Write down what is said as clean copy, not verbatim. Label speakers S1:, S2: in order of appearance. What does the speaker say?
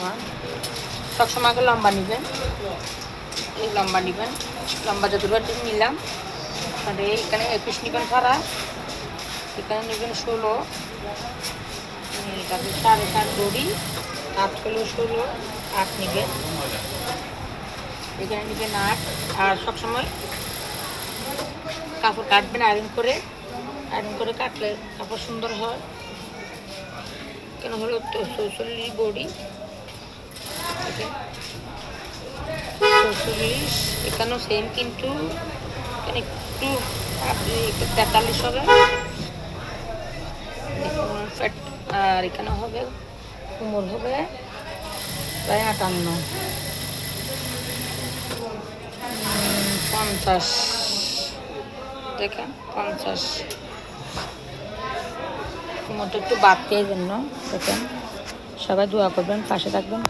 S1: সবসময় সবসময় আগে লম্বা নেবেন, এই লম্বা নেবেন, লম্বা যতটুকু নিলাম। আর এখানে 21 নেবেন ফাড়া, এখানে নেবেন 16, তারপরে 4.5 দড়ি, 8 হলো 16, 8 নেবেন, এখানে নেবেন 8। আর সবসময় কাপড় কাটবেন আয়রন করে, আয়রন করে কাটলে কাপড় সুন্দর হয়। কেন হলো তো 44 বডি, 44, এখানেও সেম, কিন্তু এখানে একটু 43 হবে। আর এখানে হবে কোমর হবে প্রায় 58, 50, দেখেন 50। কোমরটা একটু বাড়তে জন্য দেখেন। সবাই দোয়া করবেন, পাশে থাকবেন।